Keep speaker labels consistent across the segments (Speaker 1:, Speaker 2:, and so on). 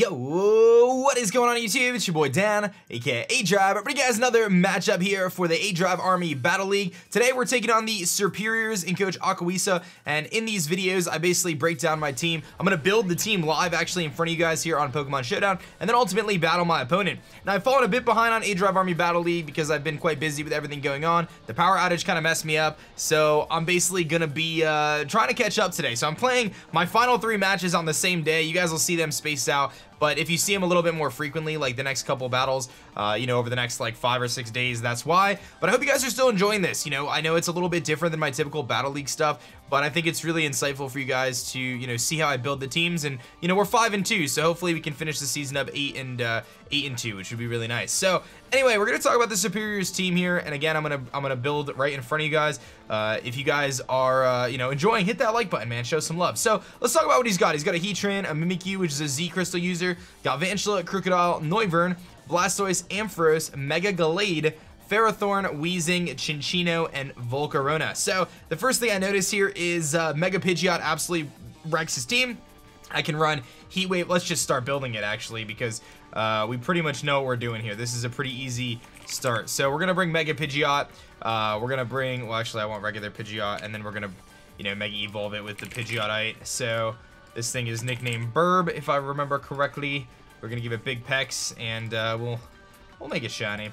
Speaker 1: Yo, what is going on YouTube? It's your boy Dan, aka aDrive, bringing you guys another matchup here for the aDrive Army Battle League. Today we're taking on the Serperiors and Coach Aquawisa, and in these videos I basically break down my team. I'm gonna build the team live actually in front of you guys here on Pokemon Showdown, and then ultimately battle my opponent. Now I've fallen a bit behind on aDrive Army Battle League because I've been quite busy with everything going on. The power outage kind of messed me up, so I'm basically gonna be trying to catch up today. So I'm playing my final 3 matches on the same day. You guys will see them spaced out. But if you see them a little bit more frequently, like the next couple battles, you know, over the next like 5 or 6 days, that's why. But I hope you guys are still enjoying this. You know, I know it's a little bit different than my typical Battle League stuff, but I think it's really insightful for you guys to, you know, see how I build the teams. And, you know, we're 5-2, so hopefully we can finish the season up 8-2, which would be really nice. So anyway, we're gonna talk about the Serperiors team here, and again, I'm gonna build right in front of you guys. If you guys are, you know, enjoying, hit that like button, man. Show some love. So let's talk about what he's got. He's got a Heatran, a Mimikyu, which is a Z Crystal user, Galvantula, Crocodile, Noivern, Blastoise, Ampharos, Mega Gallade, Ferrothorn, Weezing, Chinchino, and Volcarona. So the first thing I notice here is Mega Pidgeot absolutely wrecks his team. I can run Heat Wave. Let's just start building it actually, because we pretty much know what we're doing here. This is a pretty easy start. So we're gonna bring Mega Pidgeot. We're gonna bring, well actually I want regular Pidgeot, and then we're gonna, you know, Mega Evolve it with the Pidgeotite. So this thing is nicknamed BIRB, if I remember correctly. We're gonna give it big pecs, and we'll make it shiny.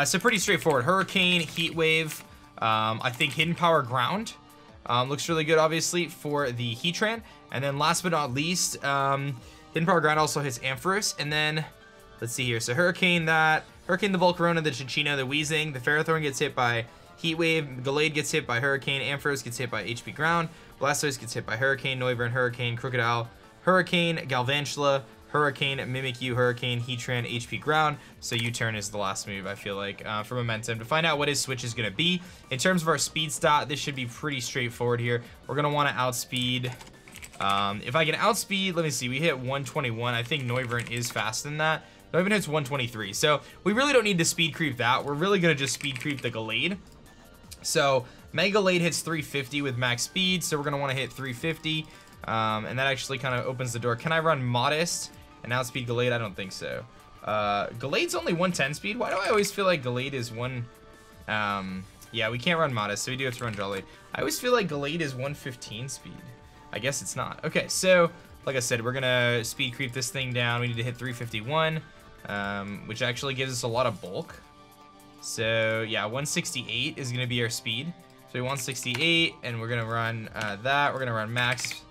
Speaker 1: So pretty straightforward. Hurricane, Heat Wave. I think Hidden Power Ground looks really good, obviously, for the Heatran. And then last but not least, Hidden Power Ground also hits Ampharos. And then let's see here. So Hurricane, the Volcarona, the Chinchino, the Weezing, the Ferrothorn gets hit by Heat Wave, Gallade gets hit by Hurricane, Ampharos gets hit by HP Ground, Blastoise gets hit by Hurricane, Noivern, Hurricane, Crocodile, Hurricane, Galvantula, Hurricane, Mimikyu, Hurricane, Heatran, HP Ground. So U-turn is the last move, I feel like, for momentum. To find out what his switch is going to be, in terms of our speed stat, this should be pretty straightforward here. We're going to want to outspeed. If I can outspeed, let me see, we hit 121. I think Noivern is faster than that. Noivern hits 123. So we really don't need to speed creep that. We're really going to just speed creep the Gallade. So Mega Gallade hits 350 with max speed, so we're going to want to hit 350. And that actually kind of opens the door. Can I run Modest and outspeed Gallade? I don't think so. Gallade's only 110 speed. Why do I always feel like Gallade is yeah, we can't run Modest, so we do have to run Gallade. I always feel like Gallade is 115 speed. I guess it's not. Okay, so like I said, we're gonna speed creep this thing down. We need to hit 351, which actually gives us a lot of bulk. So yeah, 168 is gonna be our speed. So we 168, and we're gonna run that. We're gonna run max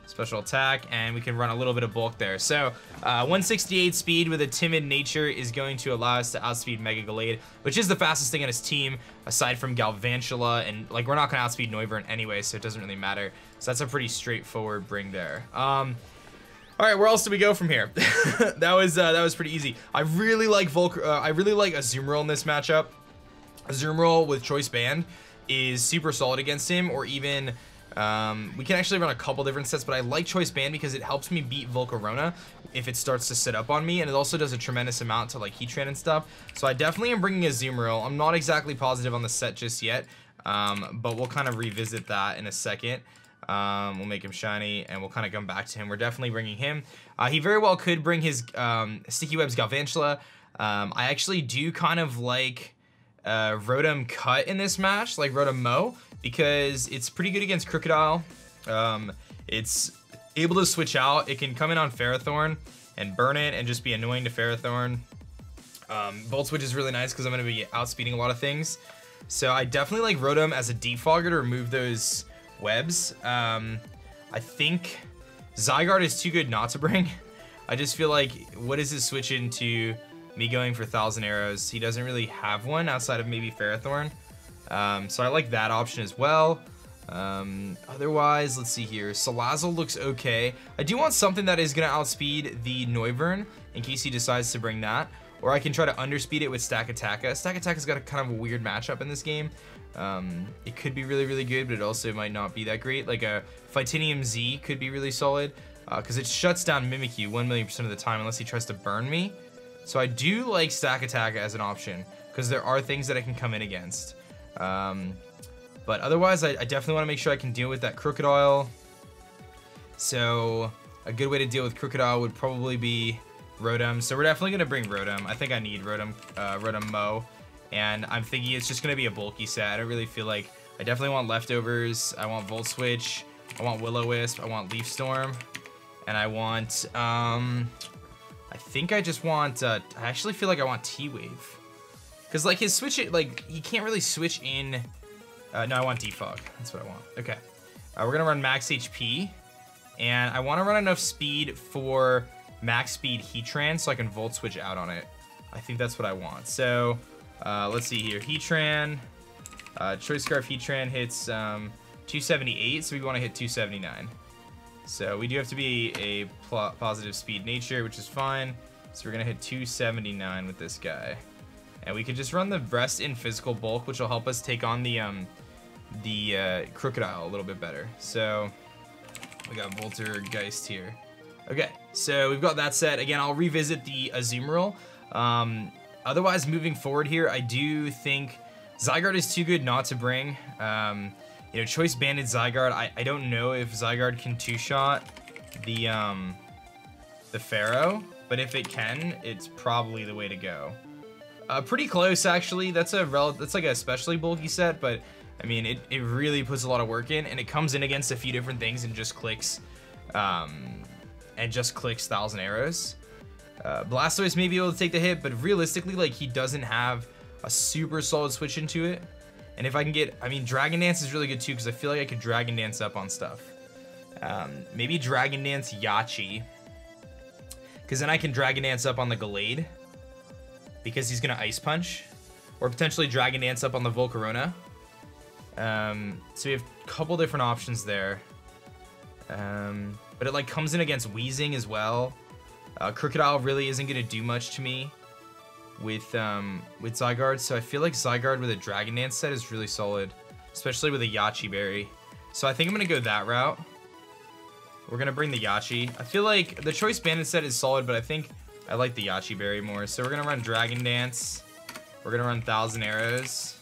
Speaker 1: special attack, and we can run a little bit of bulk there. So 168 speed with a timid nature is going to allow us to outspeed Mega Gallade, which is the fastest thing on his team aside from Galvantula, and like we're not gonna outspeed Noivern anyway, so it doesn't really matter. So that's a pretty straightforward bring there. All right, where else do we go from here? that was pretty easy. I really like Azumarill in this matchup. Azumarill with Choice Band is super solid against him, or even we can actually run a couple different sets, but I like Choice Band because it helps me beat Volcarona if it starts to sit up on me, and it also does a tremendous amount to like Heatran and stuff. So I definitely am bringing Azumarill. I'm not exactly positive on the set just yet, but we'll kind of revisit that in a second. We'll make him shiny, and we'll kind of come back to him. We're definitely bringing him. He very well could bring his Sticky Webs Galvantula. I actually do kind of like Rotom Cut in this match, like Rotom Mow, because it's pretty good against Crocodile. It's able to switch out. It can come in on Ferrothorn and burn it and just be annoying to Ferrothorn. Volt Switch is really nice because I'm going to be outspeeding a lot of things. So I definitely like Rotom as a defogger to remove those webs. I think Zygarde is too good not to bring. I just feel like, what is his switch into me going for 1,000 arrows? He doesn't really have one outside of maybe Ferrothorn. So I like that option as well. Otherwise, let's see here. Salazzle looks okay. I do want something that is going to outspeed the Noivern in case he decides to bring that. Or I can try to underspeed it with Stakataka. Stakataka's got a kind of a weird matchup in this game. It could be really, really good, but it also might not be that great. Like a Fightinium Z could be really solid because it shuts down Mimikyu 1,000,000% of the time unless he tries to burn me. So I do like Stakataka as an option because there are things that I can come in against. But otherwise, I definitely want to make sure I can deal with that Crocodile. So a good way to deal with Crocodile would probably be Rotom. So we're definitely gonna bring Rotom. I think I need Rotom, Rotom Mo, and I'm thinking it's just gonna be a bulky set. I don't really feel like I definitely want leftovers. I want Volt Switch. I want Will-O-Wisp. I want Leaf Storm, and I want I think I just want I actually feel like I want T-Wave, because like his switch, like he can't really switch in. No, I want Defog. That's what I want. Okay, we're gonna run max HP, and I want to run enough speed for max speed Heatran so I can Volt Switch out on it. I think that's what I want. So let's see here. Heatran, Choice Scarf Heatran hits 278, so we want to hit 279. So we do have to be a positive speed nature, which is fine. So we're gonna hit 279 with this guy, and we could just run the rest in physical bulk, which will help us take on the Crocodile a little bit better. So we got Voltergeist here. Okay, so we've got that set. Again, I'll revisit the Azumarill. Otherwise, moving forward here, I do think Zygarde is too good not to bring. You know, Choice Banded Zygarde, I don't know if Zygarde can two-shot the Pharaoh, but if it can, it's probably the way to go. Pretty close, actually. That's like a especially bulky set, but I mean, it really puts a lot of work in, and it comes in against a few different things and just clicks, Thousand Arrows. Blastoise may be able to take the hit, but realistically, like, he doesn't have a super solid switch into it. And if I can get, I mean, Dragon Dance is really good too, because I feel like I could Dragon Dance up on stuff. Maybe Dragon Dance Yachi, because then I can Dragon Dance up on the Gallade, because he's gonna Ice Punch, or potentially Dragon Dance up on the Volcarona. So we have a couple different options there. But it like comes in against Weezing as well. Crocodile really isn't gonna do much to me with Zygarde, so I feel like Zygarde with a Dragon Dance set is really solid, especially with a Yachi Berry. So I think I'm gonna go that route. We're gonna bring the Yachi. I feel like the Choice Bandit set is solid, but I think I like the Yachi Berry more. So we're gonna run Dragon Dance. We're gonna run Thousand Arrows.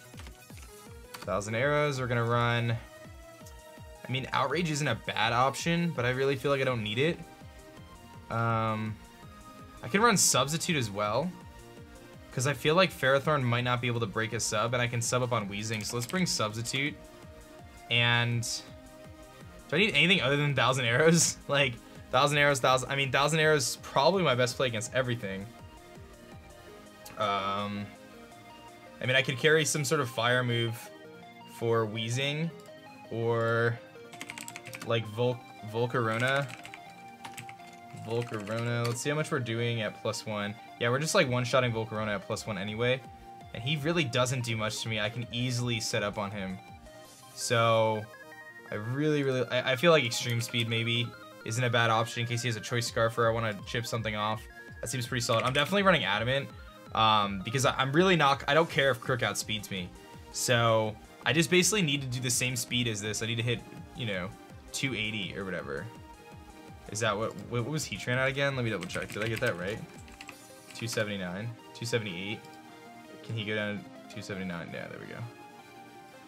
Speaker 1: We're gonna run, I mean, Outrage isn't a bad option, but I really feel like I don't need it. I can run Substitute as well, because I feel like Ferrothorn might not be able to break a sub, and I can sub up on Weezing. So let's bring Substitute. And do I need anything other than Thousand Arrows? Like, Thousand Arrows is probably my best play against everything. I mean, I could carry some sort of fire move for Weezing, or like Volcarona. Let's see how much we're doing at +1. Yeah, we're just like one-shotting Volcarona at +1 anyway, and he really doesn't do much to me. I can easily set up on him. So I feel like Extreme Speed maybe isn't a bad option in case he has a Choice Scarf or I want to chip something off. That seems pretty solid. I'm definitely running Adamant, because I'm really not, I don't care if Crook outspeeds me. So I just basically need to do the same speed as this. I need to hit, you know, 280 or whatever. Is that what was Heatran at again? Let me double check. Did I get that right? 279, 278. Can he go down to 279? Yeah, there we go.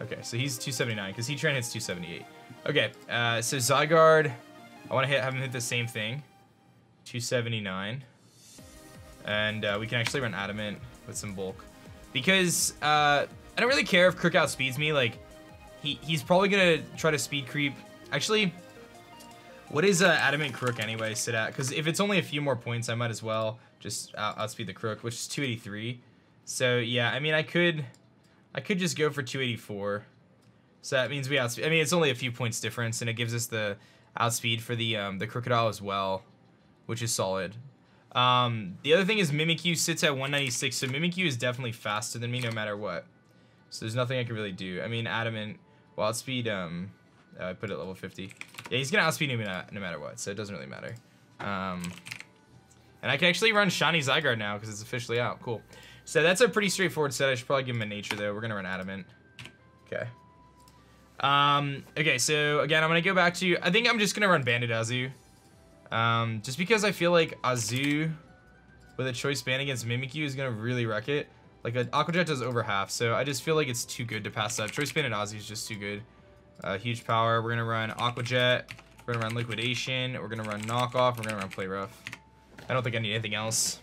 Speaker 1: Okay, so he's 279 because Heatran hits 278. Okay, so Zygarde, I want to have him hit the same thing, 279, and we can actually run Adamant with some bulk, because I don't really care if Crook outspeeds me. Like, he's probably gonna try to speed creep. Actually, what is Adamant Crook anyway sit at? Because if it's only a few more points, I might as well just outspeed the Crook, which is 283. So yeah, I mean, I could just go for 284. So that means we outspeed. I mean, it's only a few points difference, and it gives us the outspeed for the Crocodile as well, which is solid. The other thing is Mimikyu sits at 196, so Mimikyu is definitely faster than me no matter what. So there's nothing I can really do. I mean, Adamant, well, outspeed, I put it at level 50. Yeah, he's gonna outspeed me no matter what, so it doesn't really matter. And I can actually run Shiny Zygarde now because it's officially out. Cool. So that's a pretty straightforward set. I should probably give him a Nature though. We're gonna run Adamant. Okay. Okay, so again, I'm gonna go back to, I think I'm just gonna run Banded Azu. Just because I feel like Azu with a Choice Band against Mimikyu is gonna really wreck it. Like, Aqua Jet does over half, so I just feel like it's too good to pass up. Choice Banded Azu is just too good. Huge power. We're gonna run Aqua Jet. We're gonna run Liquidation. We're gonna run Knockoff. We're gonna run Play Rough. I don't think I need anything else.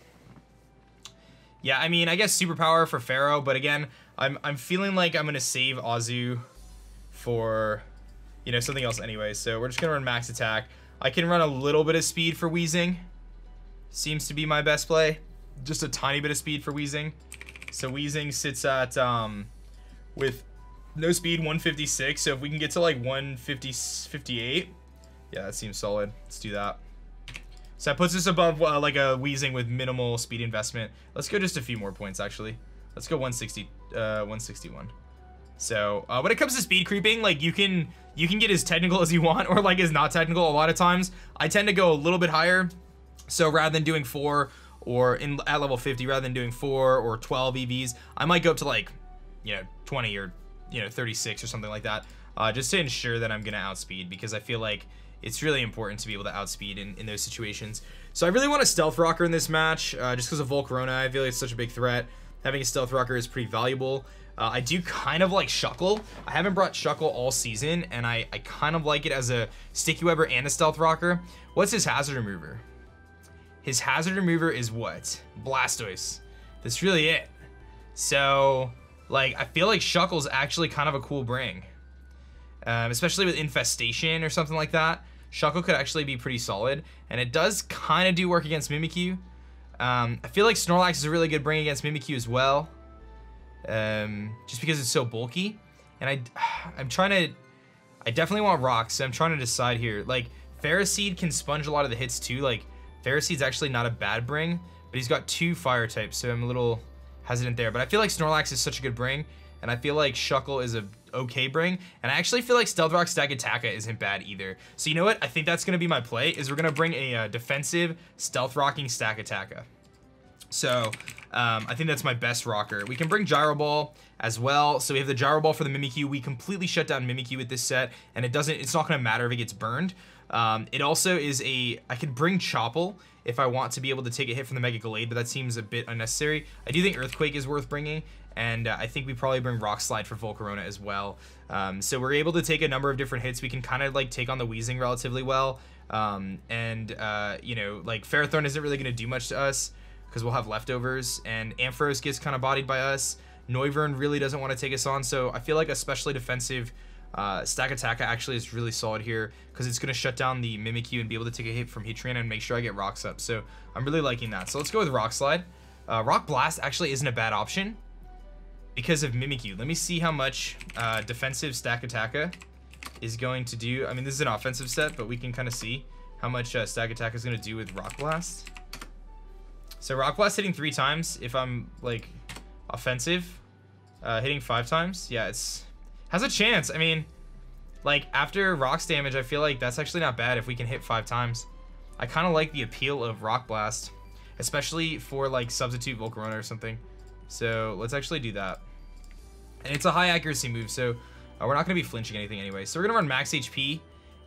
Speaker 1: Yeah, I mean, I guess superpower for Pharaoh, but again, I'm feeling like I'm gonna save Azu for, you know, something else anyway. So we're just gonna run max attack. I can run a little bit of speed for Weezing. Seems to be my best play. Just a tiny bit of speed for Weezing. So Weezing sits at with no speed 156. So if we can get to like 158, yeah, that seems solid. Let's do that. So that puts us above like a Weezing with minimal speed investment. Let's go just a few more points actually. Let's go 161. So when it comes to speed creeping, like you can get as technical as you want or like as not technical. A lot of times I tend to go a little bit higher. So rather than doing 4 or at level 50, rather than doing 4 or 12 EVs, I might go up to like, you know, 20 or, you know, 36 or something like that, just to ensure that I'm gonna outspeed, because I feel like it's really important to be able to outspeed in those situations. So I really want a stealth rocker in this match, just because of Volcarona. I feel like it's such a big threat. Having a stealth rocker is pretty valuable. I do kind of like Shuckle. I haven't brought Shuckle all season, and I kind of like it as a sticky webber and a stealth rocker. What's his hazard remover? His hazard remover is what? Blastoise. That's really it. So, like, I feel like Shuckle's actually kind of a cool bring. Especially with Infestation or something like that. Shuckle could actually be pretty solid. And it does kind of do work against Mimikyu. I feel like Snorlax is a really good bring against Mimikyu as well. Just because it's so bulky. And I definitely want rocks, so I'm trying to decide here. Like, Ferroseed can sponge a lot of the hits too. Like, Ferroseed's actually not a bad bring, but he's got 2 fire types, so I'm a little hesitant there. But I feel like Snorlax is such a good bring, and I feel like Shuckle is a okay bring, and I actually feel like Stealth Rock Stakataka isn't bad either. So you know what? I think that's gonna be my play, is we're gonna bring a defensive Stealth Rocking Stakataka. So I think that's my best rocker. We can bring Gyro Ball as well. So we have the Gyro Ball for the Mimikyu. We completely shut down Mimikyu with this set, and it's not gonna matter if it gets burned. It also is I could bring Chople if I want to be able to take a hit from the Mega Gallade, but that seems a bit unnecessary. I do think Earthquake is worth bringing, and I think we probably bring Rock Slide for Volcarona as well. So we're able to take a number of different hits. We can kind of like take on the Weezing relatively well, you know, like Ferrothorn isn't really going to do much to us because we'll have leftovers, and Ampharos gets kind of bodied by us. Noivern really doesn't want to take us on, so I feel like especially defensive Stakataka actually is really solid here because it's going to shut down the Mimikyu and be able to take a hit from Heatran and make sure I get rocks up. So I'm really liking that. So let's go with Rock Slide. Rock Blast actually isn't a bad option because of Mimikyu. Let me see how much defensive Stakataka is going to do. I mean, this is an offensive set, but we can kind of see how much Stakataka is going to do with Rock Blast. So Rock Blast hitting 3 times if I'm like offensive, hitting 5 times. Yeah, has a chance. I mean, like after rocks damage, I feel like that's actually not bad if we can hit 5 times. I kind of like the appeal of Rock Blast, especially for like substitute Volcarona or something. So let's actually do that. And it's a high accuracy move, so we're not going to be flinching anything anyway. So we're going to run max HP,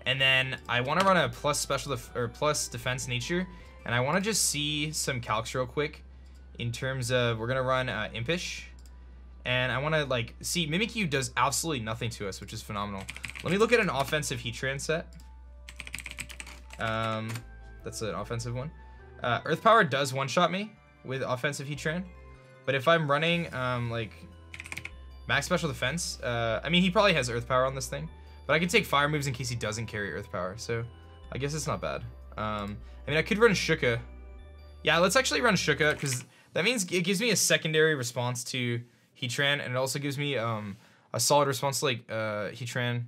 Speaker 1: and then I want to run a plus plus defense nature, and I want to just see some calcs real quick in terms of we're going to run Impish. And I want to like see Mimikyu does absolutely nothing to us, which is phenomenal. Let me look at an offensive Heatran set. That's an offensive one. Earth Power does one-shot me with offensive Heatran, but if I'm running like max special defense, I mean he probably has Earth Power on this thing, but I can take fire moves in case he doesn't carry Earth Power, so I guess it's not bad. I mean I could run Shuka. Yeah, let's actually run Shuka because that means it gives me a secondary response to Heatran, and it also gives me a solid response to like Heatran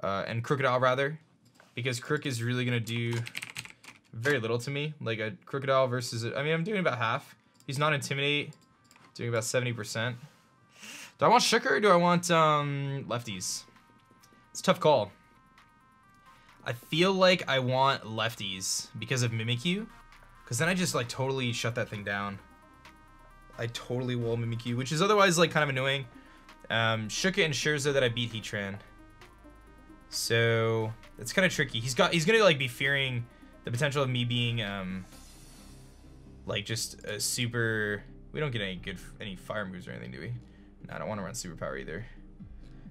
Speaker 1: and Crocodile rather, because Crook is really gonna do very little to me. Like a Crocodile versus I mean I'm doing about half. He's not Intimidate, doing about 70%. Do I want Shuka or do I want lefties? It's a tough call. I feel like I want lefties because of Mimikyu, because then I just like totally shut that thing down. I totally wall Mimikyu, which is otherwise like kind of annoying. Shuka ensures though that I beat Heatran, so it's kind of tricky. He's gonna like be fearing the potential of me being like just a super. We don't get any fire moves or anything, do we? No, I don't want to run superpower either.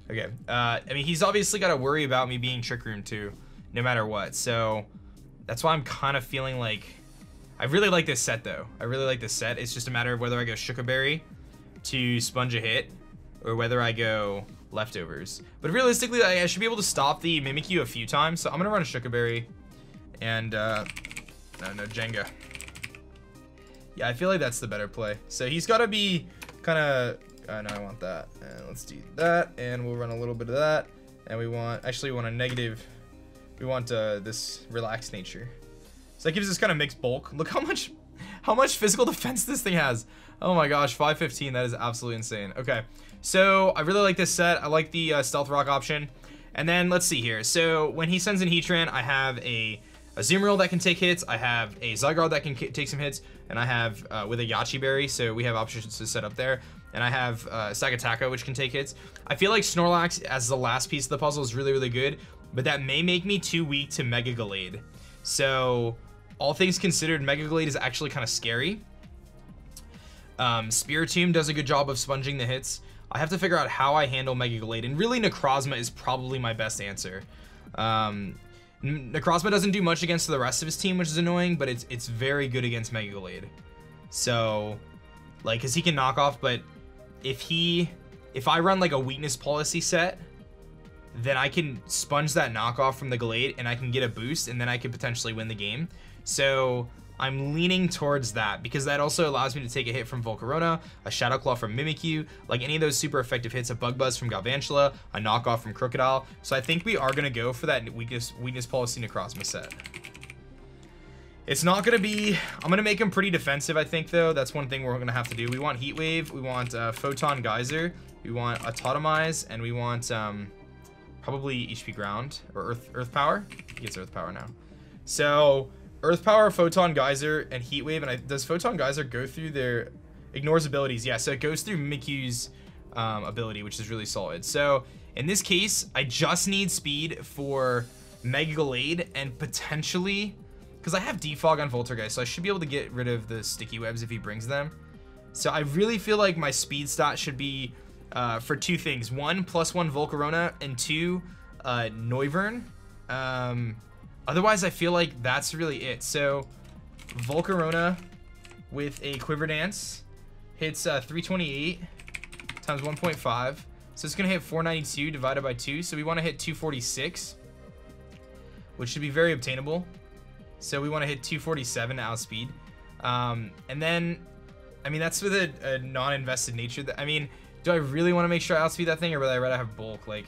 Speaker 1: Okay. I mean he's obviously got to worry about me being Trick Room too, no matter what. So that's why I'm kind of feeling like I really like this set though. I really like this set. It's just a matter of whether I go Sugarberry to sponge a hit or whether I go leftovers. But realistically, I should be able to stop the Mimikyu a few times. So I'm gonna run a Sugarberry and no Jenga. Yeah, I feel like that's the better play. So he's gotta be kind of, no, I want that. And let's do that. And we'll run a little bit of that. And we want, actually we want a negative, we want this relaxed nature. So that gives us kind of mixed bulk. Look how much physical defense this thing has. Oh my gosh, 515, that is absolutely insane. Okay, so I really like this set. I like the Stealth Rock option. And then let's see here. So when he sends in Heatran, I have a Azumarill that can take hits. I have a Zygarde that can take some hits. And I have with a Yachi Berry, so we have options to set up there. And I have Stakataka, which can take hits. I feel like Snorlax as the last piece of the puzzle is really, really good, but that may make me too weak to Mega Gallade. So all things considered, Mega Gallade is actually kind of scary. Spiritomb does a good job of sponging the hits. I have to figure out how I handle Mega Gallade, and really Necrozma is probably my best answer. Necrozma doesn't do much against the rest of his team, which is annoying, but it's very good against Mega Gallade. So, like, cause he can knock off, but if I run like a weakness policy set, then I can sponge that knockoff from the Gallade and I can get a boost and then I could potentially win the game. So I'm leaning towards that because that also allows me to take a hit from Volcarona, a Shadow Claw from Mimikyu, like any of those super effective hits, a Bug Buzz from Galvantula, a knockoff from Crocodile. So I think we are going to go for that weakness policy Necrozma set. It's not going to be, I'm going to make him pretty defensive, I think, though. That's one thing we're going to have to do. We want Heat Wave, we want Photon Geyser, we want Autotomize, and we want probably HP Ground or Earth Power. He gets Earth Power now. So Earth Power, Photon Geyser, and Heat Wave. And does Photon Geyser go through their ignores abilities? Yeah, so it goes through Mimikyu's ability, which is really solid. So in this case, I just need speed for Mega Gallade and potentially, because I have Defog on Voltergeist, so I should be able to get rid of the sticky webs if he brings them. So I really feel like my speed stat should be for two things. One, +1 Volcarona, and two, Noivern. Otherwise, I feel like that's really it. So Volcarona with a Quiver Dance hits 328 times 1.5. So it's going to hit 492 divided by 2. So we want to hit 246, which should be very obtainable. So we want to hit 247 to outspeed. And then, I mean, that's with a non-invested nature. I mean, do I really want to make sure I outspeed that thing, or would I rather have bulk? Like,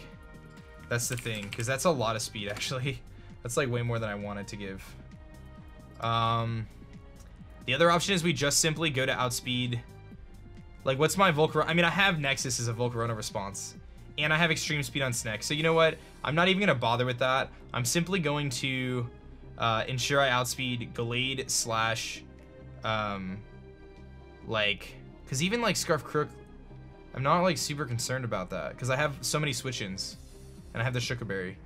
Speaker 1: that's the thing, because that's a lot of speed, actually. That's like way more than I wanted to give. The other option is we just simply go to outspeed. Like, what's my Volcarona? I mean, I have Nexus as a Volcarona response, and I have extreme speed on Snex. So you know what? I'm not even going to bother with that. I'm simply going to ensure I outspeed Gallade slash, like, because even like Scarf Crook, I'm not like super concerned about that because I have so many switch-ins, and I have the Sugarberry.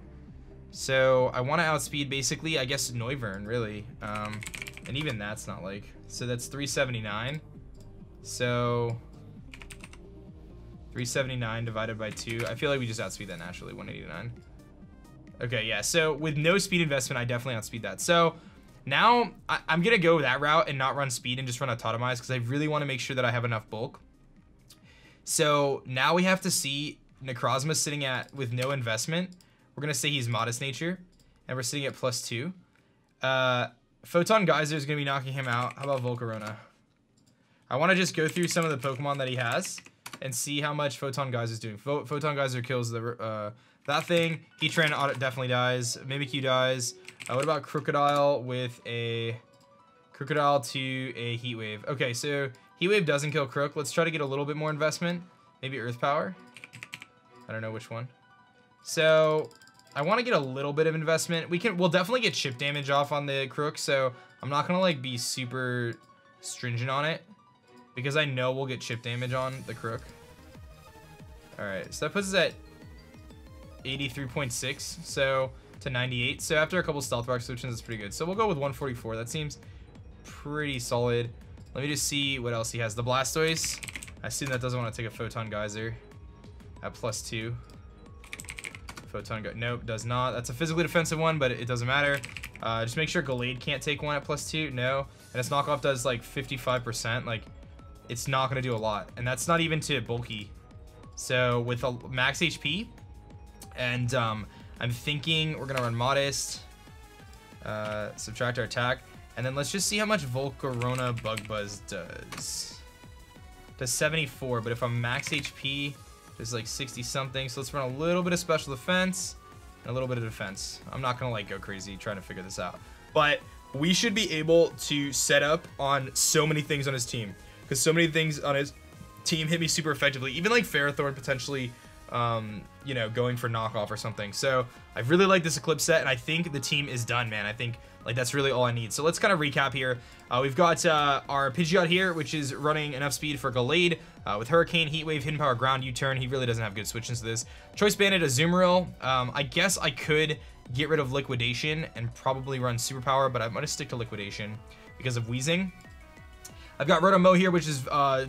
Speaker 1: So I want to outspeed basically, I guess, Noivern, really. And even that's not like, so that's 379. So 379 divided by 2. I feel like we just outspeed that naturally, 189. Okay, yeah, so with no speed investment, I definitely outspeed that. So now I'm going to go that route and not run speed and just run Autotomize because I really want to make sure that I have enough bulk. So now we have to see Necrozma sitting at, with no investment. We're going to say he's Modest Nature, and we're sitting at +2. Photon Geyser is going to be knocking him out. How about Volcarona? I want to just go through some of the Pokemon that he has and see how much Photon Geyser is doing. Photon Geyser kills the that thing. Heatran definitely dies. Mimikyu dies. What about Crocodile with a Crocodile to a Heat Wave? Okay, so Heat Wave doesn't kill Crook. Let's try to get a little bit more investment. Maybe Earth Power. I don't know which one. So I want to get a little bit of investment. We'll definitely get chip damage off on the Crook, so I'm not gonna like be super stringent on it because I know we'll get chip damage on the Crook. All right, so that puts us at 83.6, so to 98. So after a couple Stealth Rock switches, it's pretty good. So we'll go with 144. That seems pretty solid. Let me just see what else he has. The Blastoise. I assume that doesn't want to take a Photon Geyser at +2. Photon Geyser. Nope, does not. That's a physically defensive one, but it doesn't matter. Just make sure Gallade can't take one at +2. No. And its knockoff does like 55%. Like, it's not going to do a lot. And that's not even to bulky. So with a max HP, and I'm thinking we're going to run Modest, subtract our attack, and then let's just see how much Volcarona Bug Buzz does. Does 74, but if I'm max HP, there's like 60 something. So let's run a little bit of special defense and a little bit of defense. I'm not gonna like go crazy trying to figure this out, but we should be able to set up on so many things on his team, because so many things on his team hit me super effectively. Even like Ferrothorn potentially, you know, going for knockoff or something. So I really like this Eclipse set, and I think the team is done, man. I think like that's really all I need. So let's kind of recap here. We've got our Pidgeot here, which is running enough speed for Gallade, with Hurricane, Heat Wave, Hidden Power, Ground, U-Turn. He really doesn't have good switch into this. Choice Bandit, Azumarill. I guess I could get rid of Liquidation and probably run Superpower, but I'm going to stick to Liquidation because of Wheezing. I've got Rotom-Mow here, which is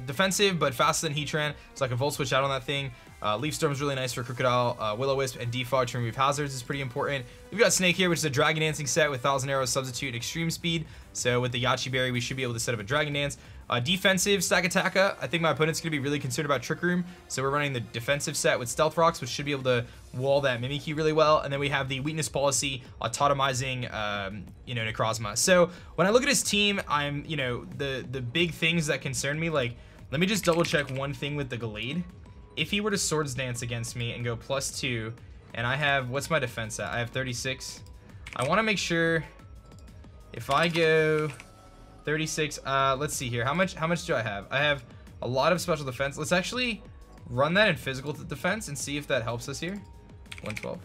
Speaker 1: defensive, but faster than Heatran, so I can Volt Switch out on that thing. Leaf Storm's really nice for Crocodile. Will-O-Wisp and Defog to remove hazards is pretty important. We've got Snake here, which is a Dragon Dancing set with 1000 Arrows, Substitute, Extreme Speed. So with the Yachi Berry, we should be able to set up a Dragon Dance. Defensive Stakataka. I think my opponent's going to be really concerned about Trick Room, so we're running the defensive set with Stealth Rocks, which should be able to wall that Mimikyu really well. And then we have the Weakness Policy, autotomizing, you know, Necrozma. So when I look at his team, I'm, you know, the big things that concern me, like, let me just double check one thing with the Gallade. If he were to Swords Dance against me and go +2, and I have, what's my defense at? I have 36. I want to make sure if I go 36, let's see here. How much do I have? I have a lot of special defense. Let's actually run that in physical defense and see if that helps us here. 112.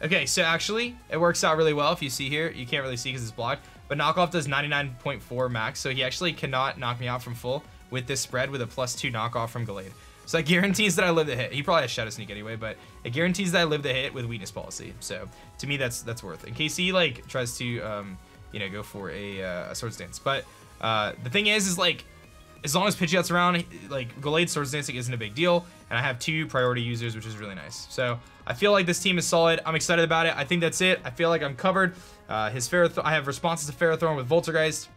Speaker 1: Okay, so actually it works out really well. If you see here, you can't really see because it's blocked, but knockoff does 99.4 max, so he actually cannot knock me out from full with this spread with a +2 knockoff from Gallade. So that guarantees that I live the hit. He probably has Shadow Sneak anyway, but it guarantees that I live the hit with Weakness Policy. So to me, that's worth. In case he like tries to, you know, go for a Swords Dance. But the thing is like, as long as Pidgeot's around, like Gallade Swords Dancing isn't a big deal, and I have 2 priority users, which is really nice. So I feel like this team is solid. I'm excited about it. I think that's it. I feel like I'm covered. His Ferrothorn, I have responses to Ferrothorn with Voltergeist.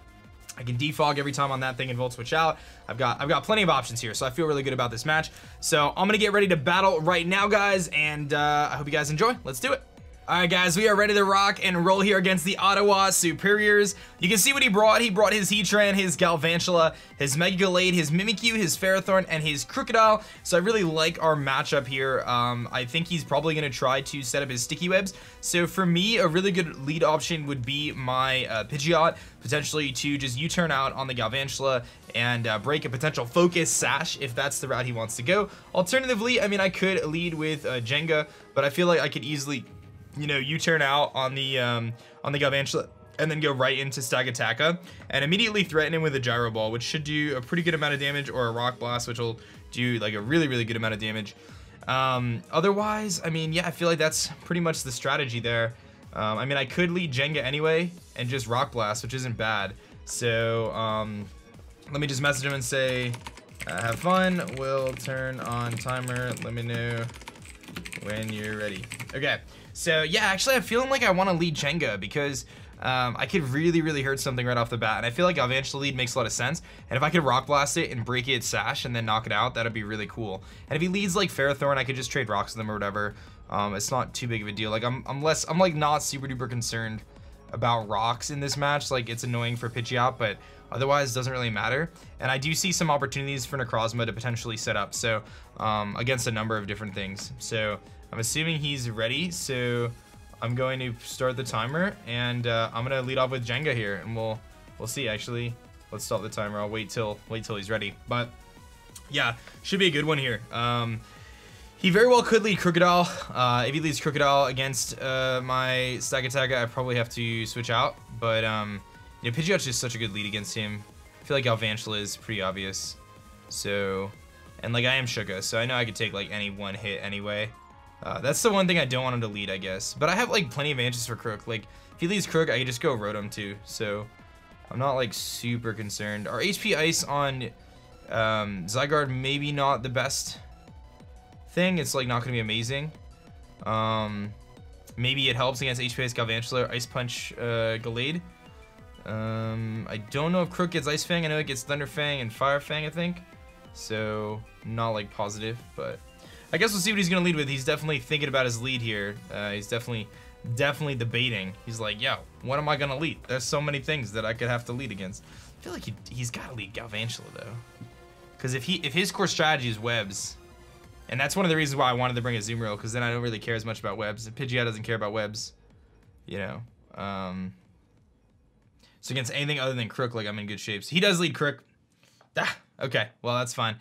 Speaker 1: I can defog every time on that thing and Volt Switch out. I've got plenty of options here, so I feel really good about this match. So I'm gonna get ready to battle right now, guys, and I hope you guys enjoy. Let's do it. Alright guys, we are ready to rock and roll here against the Ottawa Serperiors. You can see what he brought. He brought his Heatran, his Galvantula, his Mega Gallade, his Mimikyu, his Ferrothorn, and his Crocodile. So I really like our matchup here. I think he's probably going to try to set up his Sticky Webs. So for me, a really good lead option would be my Pidgeot, potentially to just U-turn out on the Galvantula and break a potential Focus Sash if that's the route he wants to go. Alternatively, I mean, I could lead with Jenga, but I feel like I could easily, you know, U-turn out on the Galvantula and then go right into Stakataka and immediately threaten him with a Gyro Ball, which should do a pretty good amount of damage, or a Rock Blast, which will do like a really good amount of damage. Otherwise, I mean, yeah, I feel like that's pretty much the strategy there. I mean, I could lead Jenga anyway and just Rock Blast, which isn't bad. So let me just message him and say, have fun, we'll turn on timer, let me know when you're ready. Okay. So yeah, actually I'm feeling like I want to lead Jenga because I could really hurt something right off the bat, and I feel like Galvantula lead makes a lot of sense, and if I could Rock Blast it and break its Sash and then knock it out, that'd be really cool. And if he leads like Ferrothorn, I could just trade rocks with him or whatever. It's not too big of a deal. Like I'm like not super duper concerned about rocks in this match. Like it's annoying for Pidgeot, but otherwise it doesn't really matter. And I do see some opportunities for Necrozma to potentially set up, so against a number of different things. So I'm assuming he's ready, so I'm going to start the timer, and I'm gonna lead off with Jenga here, and we'll see. Actually, let's stop the timer. I'll wait till he's ready. But yeah, should be a good one here. He very well could lead Crocodile. If he leads Crocodile against my Stakataka, I probably have to switch out. But you know, Pidgeot's just such a good lead against him. I feel like Galvantula is pretty obvious. So, and like I am Shuka, so I know I could take like any one hit anyway. That's the one thing I don't want him to lead, I guess. But I have like plenty of advantages for Crook. Like if he leads Crook, I can just go Rotom too. So I'm not like super concerned. Our HP Ice on Zygarde maybe not the best thing. It's like not gonna be amazing. Maybe it helps against HP-based Galvantula or Ice Punch Gallade. I don't know if Crook gets Ice Fang. I know it gets Thunder Fang and Fire Fang, I think. So, not like positive, but I guess we'll see what he's gonna lead with. He's definitely thinking about his lead here. He's definitely debating. He's like, yo, what am I gonna lead? There's so many things that I could have to lead against. I feel like he's gotta lead Galvantula though. Because if his core strategy is webs, and that's one of the reasons why I wanted to bring a Azumarill, because then I don't really care as much about webs. If Pidgeot doesn't care about webs, you know. So against anything other than Crook, like, I'm in good shape. So he does lead Crook. Ah, okay, well that's fine.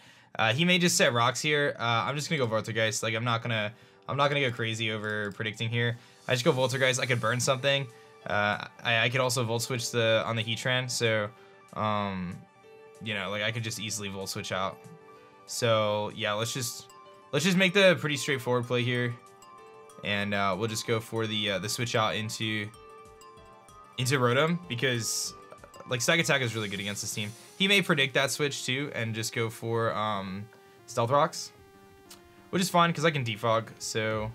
Speaker 1: He may just set rocks here. I'm just gonna go Voltergeist. Like, I'm not gonna go crazy over predicting here. I just go Voltergeist. I could burn something. I could also Volt Switch on the Heatran. So, you know, like, I could just easily Volt Switch out. So yeah, let's just make the pretty straightforward play here, and we'll just go for the switch out into Rotom, because like Stakataka is really good against this team. He may predict that switch too and just go for Stealth Rocks, which is fine because I can defog. So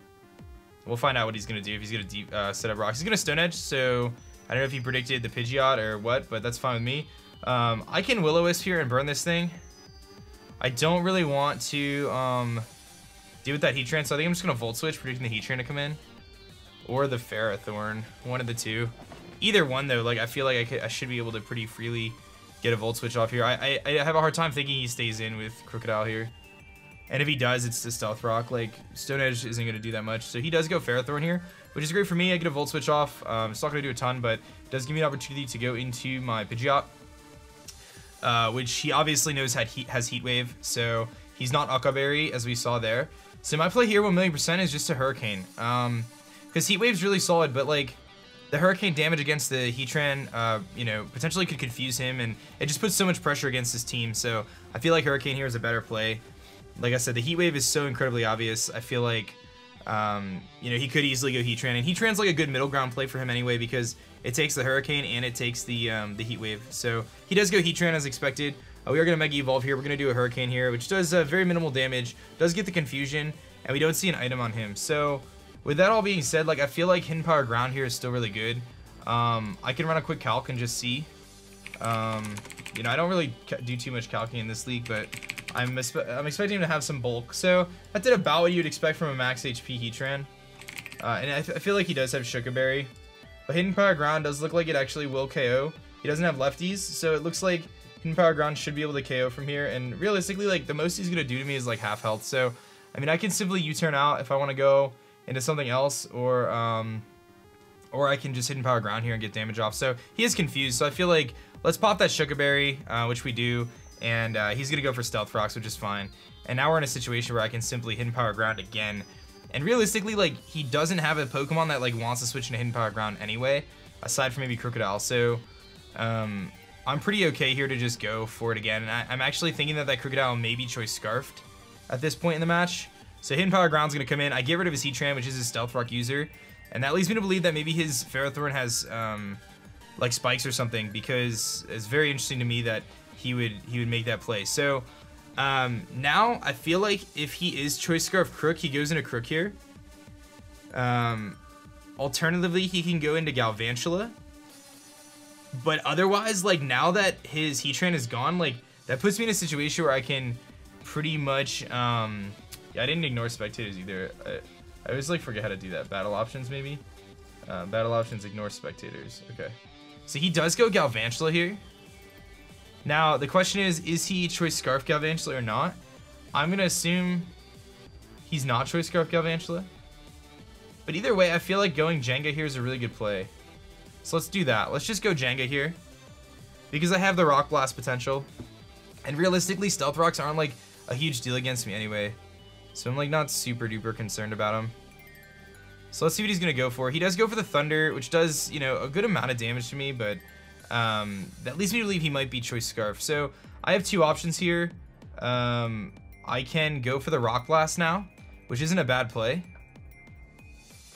Speaker 1: we'll find out what he's gonna do. If he's gonna set up rocks, he's gonna Stone Edge. So I don't know if he predicted the Pidgeot or what, but that's fine with me. I can Will-O-Wisp here and burn this thing. I don't really want to deal with that Heatran, so I think I'm just gonna Volt Switch, predicting the Heatran to come in, or the Ferrothorn, one of the two. Either one though, like, I feel like I should be able to pretty freely get a Volt Switch off here. I have a hard time thinking he stays in with Crocodile here, and if he does, it's the Stealth Rock. Like, Stone Edge isn't gonna do that much, so he does go Ferrothorn here, which is great for me. I get a Volt Switch off. It's not gonna do a ton, but it does give me an opportunity to go into my Pidgeot, which he obviously knows has Heat Wave, so he's not Aqua Berry as we saw there. So my play here 1,000,000% is just a Hurricane, because Heat Wave's really solid, but like, the Hurricane damage against the Heatran, you know, potentially could confuse him, and it just puts so much pressure against his team. So I feel like Hurricane here is a better play. Like I said, the Heat Wave is so incredibly obvious. I feel like, you know, he could easily go Heatran, and Heatran's like a good middle ground play for him anyway, because it takes the Hurricane and it takes the Heat Wave. So he does go Heatran as expected. We are going to Mega Evolve here. We're going to do a Hurricane here, which does very minimal damage, does get the confusion, and we don't see an item on him. So with that all being said, like, I feel like Hidden Power Ground here is still really good. I can run a quick calc and just see. You know, I don't really do too much calcing in this league, but I'm expecting him to have some bulk. So that did about what you'd expect from a max HP Heatran. And I feel like he does have Sugar Berry. But Hidden Power Ground does look like it actually will KO. He doesn't have lefties, so it looks like Hidden Power Ground should be able to KO from here. And realistically, like, the most he's going to do to me is like half health. So, I mean, I can simply U-turn out if I want to go into something else, or I can just Hidden Power Ground here and get damage off. So he is confused, so I feel like let's pop that Sugar Berry, which we do, and he's gonna go for Stealth Rocks, which is fine. And now we're in a situation where I can simply Hidden Power Ground again. And realistically, like, he doesn't have a Pokemon that like wants to switch into Hidden Power Ground anyway, aside from maybe Crocodile. So I'm pretty okay here to just go for it again. And I'm actually thinking that Crocodile may be Choice Scarfed at this point in the match. So Hidden Power Ground's gonna come in. I get rid of his Heatran, which is his Stealth Rock user, and that leads me to believe that maybe his Ferrothorn has like spikes or something, because it's very interesting to me that he would make that play. So now I feel like if he is Choice Scarf Crook, he goes into Crook here. Alternatively, he can go into Galvantula. But otherwise, like, now that his Heatran is gone, like, that puts me in a situation where I can pretty much yeah, I didn't ignore spectators either. I always like forget how to do that. Battle options, maybe. Battle options, ignore spectators. Okay. So he does go Galvantula here. Now the question is he Choice Scarf Galvantula or not? I'm gonna assume he's not Choice Scarf Galvantula. But either way, I feel like going Jenga here is a really good play. So let's do that. Let's just go Jenga here, because I have the Rock Blast potential, and realistically, Stealth Rocks aren't like a huge deal against me anyway. So I'm like not super duper concerned about him. So let's see what he's gonna go for. He does go for the Thunder, which does, you know, a good amount of damage to me, but that leads me to believe he might be Choice Scarf. So I have two options here. I can go for the Rock Blast now, which isn't a bad play.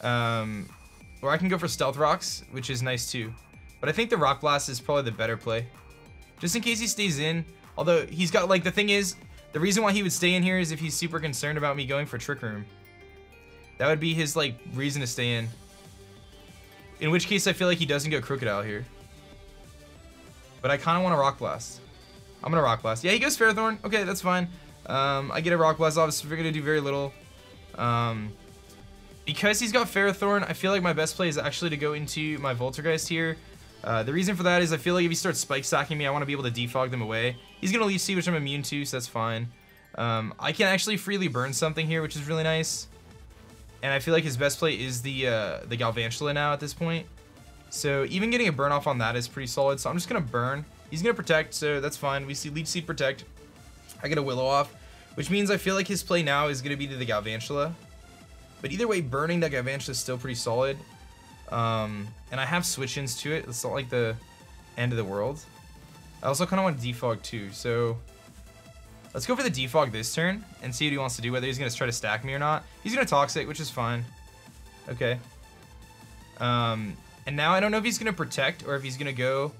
Speaker 1: Or I can go for Stealth Rocks, which is nice too. But I think the Rock Blast is probably the better play, just in case he stays in. Although he's got, like, the thing is, the reason why he would stay in here is if he's super concerned about me going for Trick Room. That would be his, like, reason to stay in. in which case I feel like he doesn't go Crocodile here. But I kind of want to Rock Blast. I'm going to Rock Blast. Yeah, he goes Ferrothorn. Okay, that's fine. I get a Rock Blast. Obviously, we're going to do very little. Because he's got Ferrothorn, I feel like my best play is actually to go into my Voltergeist here. The reason for that is I feel like if he starts Spike Stacking me, I want to be able to defog them away. He's going to Leaf Seed, which I'm immune to, so that's fine. I can actually freely burn something here, which is really nice. And I feel like his best play is the Galvantula now at this point. So even getting a burn off on that is pretty solid. So I'm just going to burn. He's going to Protect, so that's fine. We see Leech Seed Protect. I get a Willow off, which means I feel like his play now is going to be to the Galvantula. But either way, burning that Galvantula is still pretty solid. And I have switch-ins to it. It's not like the end of the world. I also kind of want to defog too, so let's go for the defog this turn and see what he wants to do, whether he's going to try to stack me or not. He's going to Toxic, which is fine. Okay. And now I don't know if he's going to Protect or if he's going to go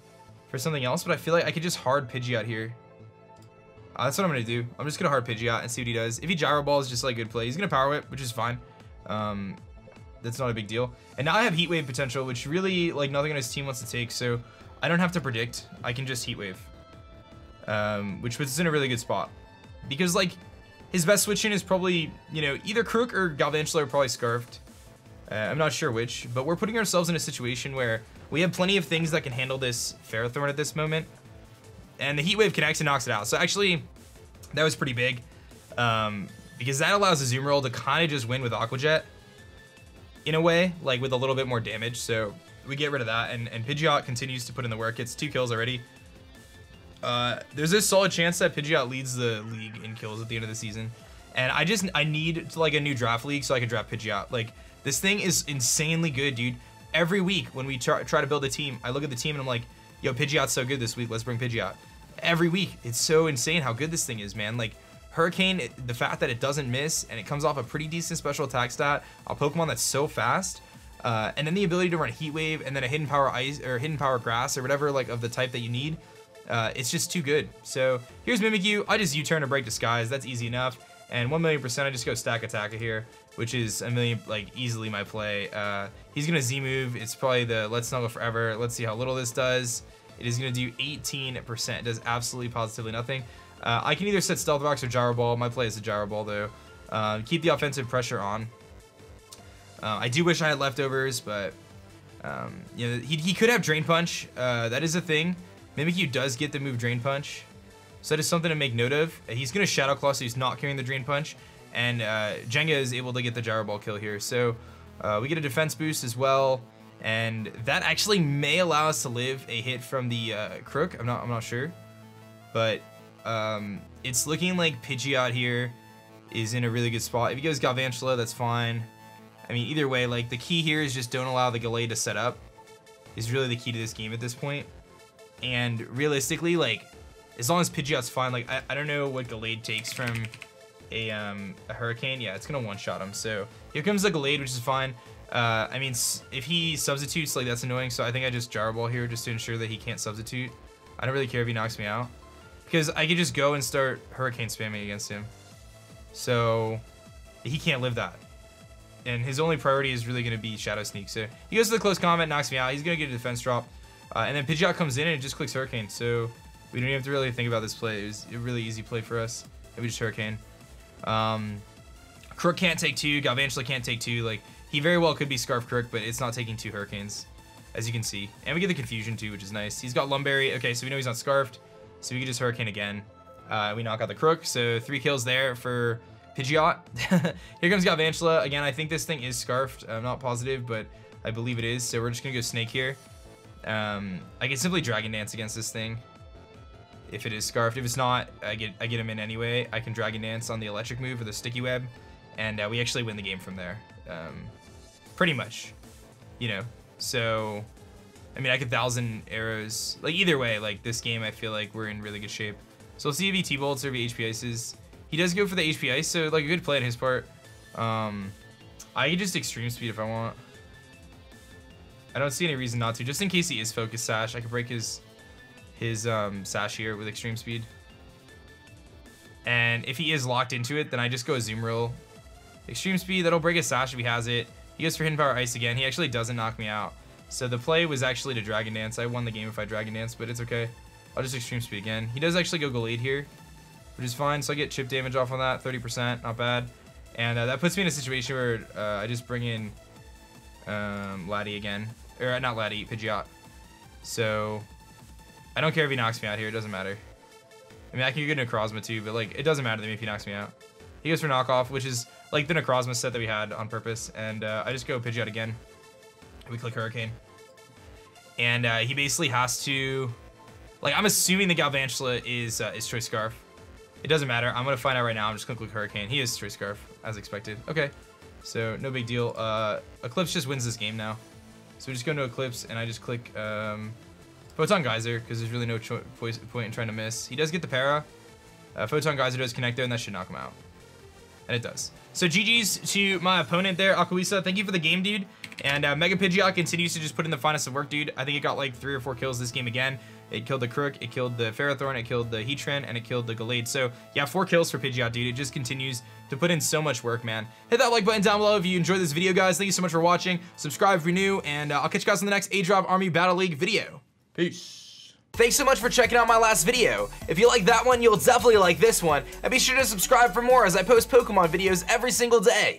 Speaker 1: for something else, but I feel like I could just hard Pidgeot here. That's what I'm going to do. I'm just going to hard Pidgeot and see what he does. If he Gyro Ball is just like good play. He's going to Power Whip, which is fine. That's not a big deal. And now I have Heat Wave potential, which really like nothing on his team wants to take, so I don't have to predict. I can just Heat Wave, which puts us in a really good spot. Because like his best switch in is probably, you know, either Crook or Galvantula are probably Scarfed. I'm not sure which, but we're putting ourselves in a situation where we have plenty of things that can handle this Ferrothorn at this moment. And the Heat Wave connects and knocks it out. So actually, that was pretty big. Because that allows the Azumarill to kind of just win with Aqua Jet. In a way, like with a little bit more damage. So we get rid of that. And Pidgeot continues to put in the work. It's 2 kills already. There's a solid chance that Pidgeot leads the league in kills at the end of the season. And I need like a new draft league so I can draft Pidgeot. Like, this thing is insanely good, dude. Every week when we try to build a team, I look at the team and I'm like, yo, Pidgeot's so good this week, let's bring Pidgeot. Every week, it's so insane how good this thing is, man. Like, Hurricane, the fact that it doesn't miss and it comes off a pretty decent special attack stat, a Pokemon that's so fast, and then the ability to run Heat Wave and then a Hidden Power Ice or Hidden Power Grass or whatever like of the type that you need, it's just too good. So here's Mimikyu. I just U-turn to Break Disguise. That's easy enough. And 1,000,000% I just go Stakataka here, which is like easily my play. He's gonna Z-move. It's probably the Let's Snuggle Forever. Let's see how little this does. It is gonna do 18%. It does absolutely positively nothing. I can either set Stealth Rocks or Gyro Ball. My play is a Gyro Ball though. Keep the offensive pressure on. I do wish I had leftovers, but you know, he could have Drain Punch. That is a thing. Mimikyu does get the move Drain Punch. So that is something to make note of. He's going to Shadow Claw, so he's not carrying the Drain Punch. And Jenga is able to get the Gyro Ball kill here. So we get a defense boost as well. And that actually may allow us to live a hit from the Crook. I'm not sure. But it's looking like Pidgeot here is in a really good spot. If he goes Galvantula, that's fine. I mean, either way, like, the key here is just don't allow the Gallade to set up. Is really the key to this game at this point. And realistically, like, as long as Pidgeot's fine, like, I don't know what Gallade takes from a Hurricane. Yeah, it's gonna one-shot him. So here comes the Gallade, which is fine. I mean, if he substitutes, like, that's annoying. So I think I just Gyro Ball here just to ensure that he can't substitute. I don't really care if he knocks me out, because I could just go and start Hurricane spamming against him. So he can't live that. And his only priority is really gonna be Shadow Sneak. So he goes to the close combat, knocks me out. He's gonna get a defense drop. And then Pidgeot comes in and it just clicks Hurricane. So we don't even have to really think about this play. It was a really easy play for us. And we just Hurricane. Crook can't take 2. Galvantula can't take 2. Like, he very well could be Scarf Crook, but it's not taking 2 Hurricanes, as you can see. And we get the Confusion too, which is nice. He's got Lumberry. Okay, so we know he's not Scarfed. So we can just Hurricane again. We knock out the Crook. So 3 kills there for Pidgeot. Here comes Galvantula. Again, I think this thing is Scarfed. I'm not positive, but I believe it is. So we're just going to go Snake here. I can simply Dragon Dance against this thing if it is Scarfed. If it's not, I get him in anyway. I can Dragon Dance on the electric move or the Sticky Web, and we actually win the game from there. Pretty much, you know. So, I mean, I could 1,000 arrows. Like, either way, like, this game, I feel like we're in really good shape. So we'll see if he T-Bolts or if he HP Ices. He does go for the HP Ice, so, like, a good play on his part. I can just Extreme Speed if I want. I don't see any reason not to. Just in case he is Focus Sash, I could break his Sash here with Extreme Speed. And if he is locked into it, then I just go Azumarill. Extreme Speed, that'll break his Sash if he has it. He goes for Hidden Power Ice again. He actually doesn't knock me out. So the play was actually to Dragon Dance. I won the game if I Dragon Dance, but it's okay. I'll just Extreme Speed again. He does actually go Gallade here, which is fine. So I get chip damage off on that, 30%, not bad. And that puts me in a situation where I just bring in Laddie again. Or not Laddie, Pidgeot. So I don't care if he knocks me out here, it doesn't matter. I mean, I can get Necrozma too, but like, it doesn't matter to me if he knocks me out. He goes for knockoff, which is like the Necrozma set that we had on purpose. And I just go Pidgeot again. We click Hurricane. And he basically has to, like, I'm assuming the Galvantula is Choice Scarf. It doesn't matter. I'm gonna find out right now. I'm just gonna click Hurricane. He is Choice Scarf, as expected. Okay, so no big deal. Eclipse just wins this game now. So we just go into Eclipse, and I just click Photon Geyser, because there's really no point in trying to miss. He does get the para. Photon Geyser does connect there, and that should knock him out. And it does. So GG's to my opponent there, Aquawisa. Thank you for the game, dude. And Mega Pidgeot continues to just put in the finest of work, dude. I think it got like 3 or 4 kills this game again. It killed the Crook, it killed the Ferrothorn, it killed the Heatran, and it killed the Gallade. So yeah, 4 kills for Pidgeot, dude. It just continues to put in so much work, man. Hit that like button down below if you enjoyed this video, guys. Thank you so much for watching. Subscribe if you're new, and I'll catch you guys in the next aDrive Army Battle League video. Peace. Thanks so much for checking out my last video. If you like that one, you'll definitely like this one. And be sure to subscribe for more as I post Pokemon videos every single day.